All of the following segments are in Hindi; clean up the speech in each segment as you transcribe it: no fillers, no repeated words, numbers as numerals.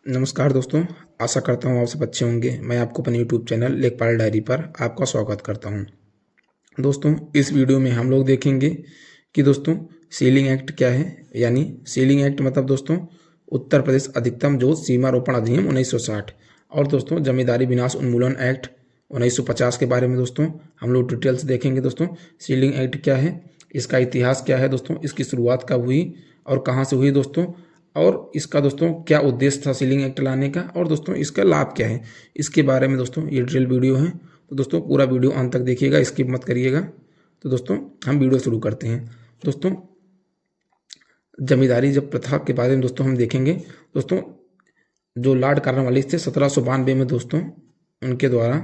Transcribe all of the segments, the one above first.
नमस्कार दोस्तों। आशा करता हूँ आप सब अच्छे होंगे। मैं आपको अपने यूट्यूब चैनल लेखपाल डायरी पर आपका स्वागत करता हूँ। दोस्तों, इस वीडियो में हम लोग देखेंगे कि दोस्तों सीलिंग एक्ट क्या है। यानी सीलिंग एक्ट मतलब दोस्तों उत्तर प्रदेश अधिकतम जोत सीमारोपण अधिनियम 1960 और दोस्तों जमींदारी विनाश उन्मूलन एक्ट 1950 के बारे में दोस्तों हम लोग डिटेल्स देखेंगे। दोस्तों सीलिंग एक्ट क्या है, इसका इतिहास क्या है, दोस्तों इसकी शुरुआत कब हुई और कहाँ से हुई दोस्तों, और इसका दोस्तों क्या उद्देश्य था सीलिंग एक्ट लाने का, और दोस्तों इसका लाभ क्या है, इसके बारे में दोस्तों ये डिटेल वीडियो है। तो दोस्तों पूरा वीडियो अंत तक देखिएगा, स्किप मत करिएगा। तो दोस्तों हम वीडियो शुरू करते हैं। दोस्तों जमींदारी जब प्रथा के बारे में दोस्तों हम देखेंगे। दोस्तों जो लॉर्ड कॉर्नवालिस थे 1792 में दोस्तों उनके द्वारा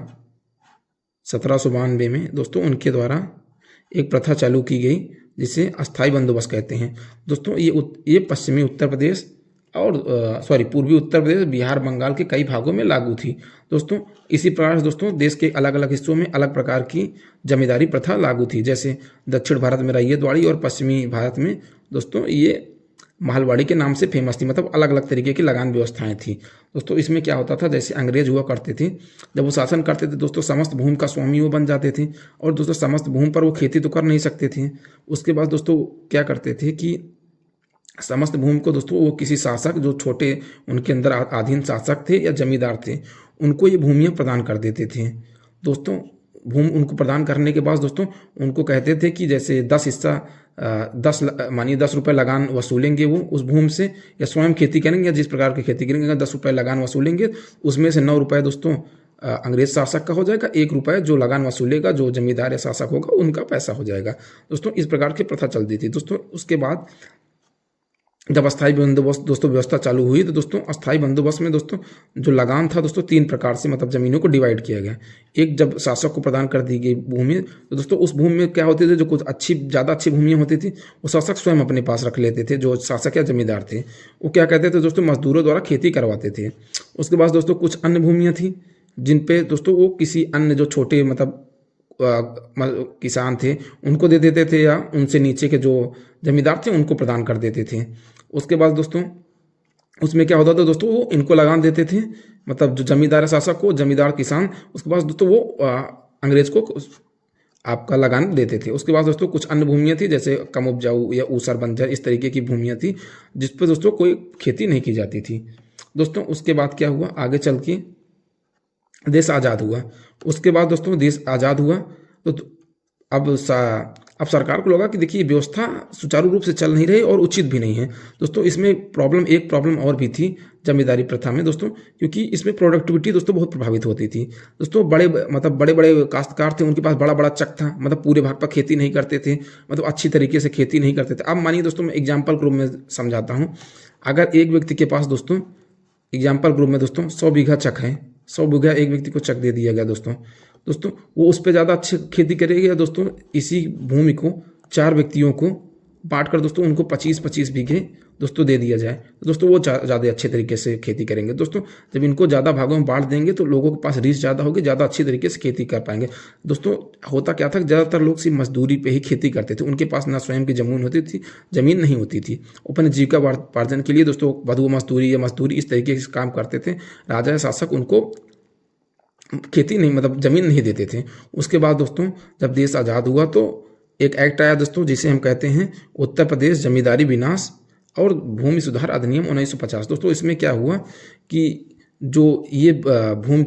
1792 में दोस्तों उनके द्वारा एक प्रथा चालू की गई जिसे अस्थाई बंदोबस्त कहते हैं। दोस्तों ये पश्चिमी उत्तर प्रदेश और पूर्वी उत्तर प्रदेश, बिहार, बंगाल के कई भागों में लागू थी। दोस्तों इसी प्रकार से दोस्तों देश के अलग अलग हिस्सों में अलग प्रकार की जमींदारी प्रथा लागू थी। जैसे दक्षिण भारत में रैयतवाड़ी और पश्चिमी भारत में दोस्तों ये महलवाड़ी के नाम से फेमस थी। मतलब अलग अलग तरीके की लगान व्यवस्थाएं थी। दोस्तों इसमें क्या होता था, जैसे अंग्रेज हुआ करते थे, जब वो शासन करते थे दोस्तों समस्त भूमि का स्वामी वो बन जाते थे और दोस्तों समस्त भूमि पर वो खेती तो कर नहीं सकते थे। उसके बाद दोस्तों क्या करते थे कि समस्त भूमि को दोस्तों वो किसी शासक, जो छोटे उनके अंदर अधीन शासक थे या जमींदार थे, उनको ये भूमियाँ प्रदान कर देते थे। दोस्तों भूमि उनको प्रदान करने के बाद दोस्तों उनको कहते थे कि जैसे 10 हिस्सा 10 रुपये लगान वसूलेंगे वो उस भूमि से, या स्वयं खेती करेंगे या जिस प्रकार की खेती करेंगे, अगर 10 रुपये लगान वसूलेंगे उसमें से 9 रुपये दोस्तों अंग्रेज शासक का हो जाएगा, 1 रुपये जो लगान वसूलेगा जो जमींदार या शासक होगा उनका पैसा हो जाएगा। दोस्तों इस प्रकार की प्रथा चलती थी। दोस्तों उसके बाद जब अस्थाई बंदोबस्त दोस्तों व्यवस्था चालू हुई तो दोस्तों अस्थाई बंदोबस्त में दोस्तों जो लगान था दोस्तों 3 प्रकार से मतलब ज़मीनों को डिवाइड किया गया। एक, जब शासक को प्रदान कर दी गई भूमि तो दोस्तों उस भूमि में क्या होते थे, जो कुछ ज़्यादा अच्छी भूमियाँ होती थी वो शासक स्वयं अपने पास रख लेते थे। जो शासक या जमींदार थे वो क्या कहते थे दोस्तों, मजदूरों द्वारा खेती करवाते थे। उसके बाद दोस्तों कुछ अन्य भूमियाँ थी जिन पे दोस्तों वो किसी अन्य जो छोटे मतलब किसान थे उनको दे देते थे, या उनसे नीचे के जो जमींदार थे उनको प्रदान कर देते थे। उसके बाद दोस्तों उसमें क्या होता था दोस्तों, वो इनको लगान देते थे, मतलब जो जमींदार शासक को, जमींदार किसान, उसके बाद दोस्तों वो अंग्रेज को आपका लगान देते थे। उसके बाद दोस्तों कुछ अन्य भूमियाँ थी जैसे कम उपजाऊ या ऊसर बंजर, इस तरीके की भूमियाँ थी जिस पर दोस्तों कोई खेती नहीं की जाती थी। दोस्तों उसके बाद क्या हुआ, आगे चल के देश आज़ाद हुआ। उसके बाद दोस्तों देश आज़ाद हुआ तो अब सरकार को लगा कि देखिए व्यवस्था सुचारू रूप से चल नहीं रही और उचित भी नहीं है। दोस्तों इसमें एक प्रॉब्लम और भी थी जमींदारी प्रथा में दोस्तों, क्योंकि इसमें प्रोडक्टिविटी दोस्तों बहुत प्रभावित होती थी। दोस्तों बड़े बड़े काश्तकार थे, उनके पास बड़ा बड़ा चक था, मतलब पूरे भाग पर खेती नहीं करते थे, मतलब अच्छी तरीके से खेती नहीं करते थे। अब मानिए दोस्तों मैं एग्जाम्पल के रूप में समझाता हूँ। अगर एक व्यक्ति के पास दोस्तों एग्जाम्पल के रूप में दोस्तों 100 बीघा चक है, 100 बीघा एक व्यक्ति को चक दे दिया गया दोस्तों वो उस पर ज़्यादा अच्छी खेती करेगी, या दोस्तों इसी भूमि को 4 व्यक्तियों को बांट कर दोस्तों उनको 25-25 बीघे दोस्तों दे दिया जाए तो दोस्तों वो ज़्यादा अच्छे तरीके से खेती करेंगे। दोस्तों जब इनको ज़्यादा भागों में बांट देंगे तो लोगों के पास रीच ज़्यादा होगी, ज़्यादा अच्छी तरीके से खेती कर पाएंगे। दोस्तों होता क्या था, ज़्यादातर लोग सिर्फ मजदूरी पे ही खेती करते थे, उनके पास ना स्वयं की ज़मीन नहीं होती थी। अपने जीविका उपार्जन के लिए दोस्तों बधुआ मजदूरी या मजदूरी इस तरीके से काम करते थे। राजा या शासक उनको खेती नहीं मतलब ज़मीन नहीं देते थे। उसके बाद दोस्तों जब देश आज़ाद हुआ तो एक एक्ट आया दोस्तों जिसे हम कहते हैं उत्तर प्रदेश जमींदारी विनाश और भूमि सुधार अधिनियम 1950। दोस्तों इसमें क्या हुआ कि जो ये भूमि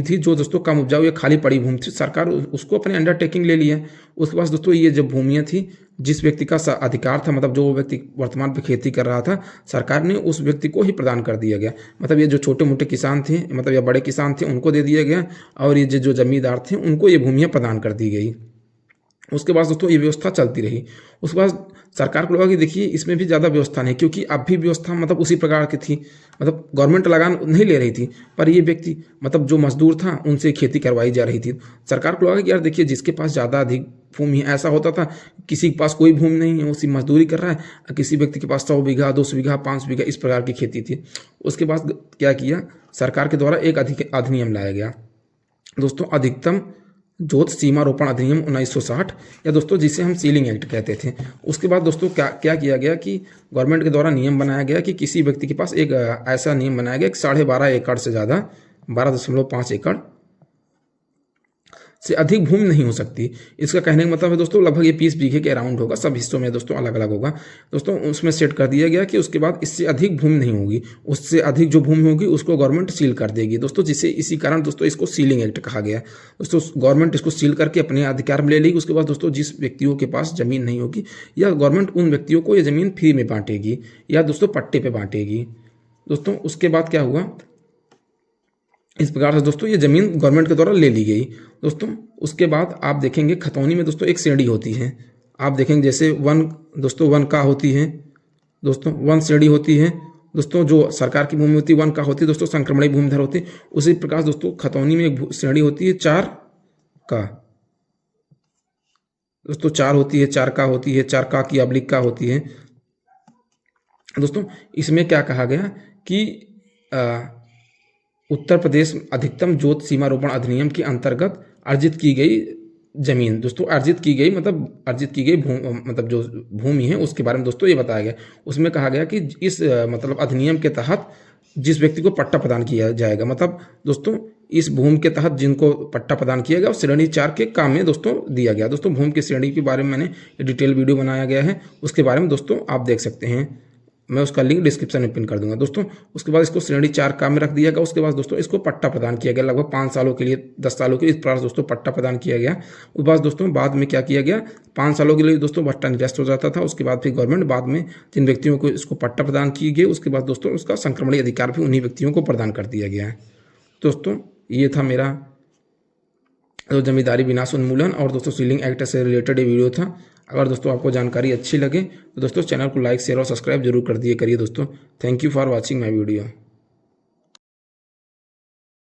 थी जो दोस्तों कम उपजाऊ या खाली पड़ी भूमि थी, सरकार उसको अपने अंडरटेकिंग ले लिया। उसके बाद दोस्तों ये जो भूमियाँ थी जिस व्यक्ति का अधिकार था, मतलब जो व्यक्ति वर्तमान पे खेती कर रहा था, सरकार ने उस व्यक्ति को ही प्रदान कर दिया गया। मतलब ये जो छोटे मोटे किसान थे मतलब या बड़े किसान थे उनको दे दिया गया, और ये जो जमींदार थे उनको ये भूमियाँ प्रदान कर दी गई। उसके बाद दोस्तों ये व्यवस्था चलती रही। उसके बाद सरकार को लगा कि देखिए इसमें भी ज़्यादा व्यवस्था नहीं, क्योंकि अब भी व्यवस्था मतलब उसी प्रकार की थी, मतलब गवर्नमेंट लगान नहीं ले रही थी, पर ये व्यक्ति मतलब जो मजदूर था उनसे खेती करवाई जा रही थी। सरकार को लगा कि यार देखिए जिसके पास ज़्यादा अधिक भूमि है, ऐसा होता था किसी के पास कोई भूमि नहीं है, उसी मजदूरी कर रहा है, किसी व्यक्ति के पास 100 बीघा 200 बीघा 5 बीघा इस प्रकार की खेती थी। उसके बाद क्या किया, सरकार के द्वारा एक अधिनियम लाया गया दोस्तों, अधिकतम जोत सीमारोपण अधिनियम 1960 या दोस्तों जिसे हम सीलिंग एक्ट कहते थे। उसके बाद दोस्तों क्या क्या किया गया कि गवर्नमेंट के द्वारा नियम बनाया गया कि किसी व्यक्ति के पास एक ऐसा नियम बनाया गया कि 12.5 एकड़ से ज़्यादा 12.5 एकड़ से अधिक भूमि नहीं हो सकती। इसका कहने का मतलब है दोस्तों लगभग ये 20 बीघे के अराउंड होगा, सब हिस्सों में दोस्तों अलग अलग होगा। दोस्तों उसमें सेट कर दिया गया कि उसके बाद इससे अधिक भूमि नहीं होगी, उससे अधिक जो भूमि होगी उसको गवर्नमेंट सील कर देगी दोस्तों, जिसे इसी कारण दोस्तों इसको सीलिंग एक्ट कहा गया। दोस्तों गवर्नमेंट इसको सील करके अपने अधिकार में ले लेगी। उसके बाद दोस्तों जिस व्यक्तियों के पास ज़मीन नहीं होगी या गवर्नमेंट उन व्यक्तियों को ये ज़मीन फ्री में बांटेगी या दोस्तों पट्टे पर बांटेगी। दोस्तों उसके बाद क्या हुआ, इस प्रकार से दोस्तों ये ज़मीन गवर्नमेंट के द्वारा ले ली गई। दोस्तों उसके बाद आप देखेंगे खतौनी में दोस्तों एक श्रेणी होती है। आप देखेंगे जैसे वन दोस्तों वन का होती है दोस्तों, वन श्रेणी होती है दोस्तों, जो सरकार की भूमि होती है वन का होती है दोस्तों, संक्रमणीय भूमिधर होती है। उसी प्रकार दोस्तों खतौनी में एक श्रेणी होती है 4 का दोस्तों, 4 होती है, 4 का होती है, 4 का की अब्लिक का होती है। दोस्तों इसमें क्या कहा गया कि उत्तर प्रदेश अधिकतम जोत सीमारोपण अधिनियम के अंतर्गत अर्जित की गई जमीन दोस्तों, अर्जित की गई मतलब जो भूमि है उसके बारे में दोस्तों ये बताया गया। उसमें कहा गया कि इस मतलब अधिनियम के तहत जिस व्यक्ति को पट्टा प्रदान किया जाएगा, मतलब दोस्तों इस भूमि के तहत जिनको पट्टा प्रदान किया गया श्रेणी 4 के काम में दोस्तों दिया गया। दोस्तों भूमि की श्रेणी के बारे में मैंने डिटेल वीडियो बनाया गया है, उसके बारे में दोस्तों आप देख सकते हैं, मैं उसका लिंक डिस्क्रिप्शन में पिन कर दूंगा दोस्तों। उसके बाद इसको श्रेणी 4 काम में रख दिया गया। उसके बाद दोस्तों इसको पट्टा प्रदान किया गया लगभग 5 सालों के लिए, 10 सालों के लिए इस प्रकार दोस्तों पट्टा प्रदान किया गया। उसके बाद दोस्तों बाद में क्या किया गया, 5 सालों के लिए दोस्तों पट्टा निरस्त हो जाता था। उसके बाद फिर गवर्नमेंट बाद में जिन व्यक्तियों को इसको पट्टा प्रदान किए गए उसके बाद दोस्तों उसका संक्रमणीय अधिकार भी उन्हीं व्यक्तियों को प्रदान कर दिया गया है। दोस्तों ये था मेरा तो जमींदारी विनाश उन्मूलन और दोस्तों सीलिंग एक्ट से रिलेटेड ये वीडियो था। अगर दोस्तों आपको जानकारी अच्छी लगे तो दोस्तों चैनल को लाइक शेयर और सब्सक्राइब जरूर कर दिए करिए दोस्तों। Thank you for watching my video.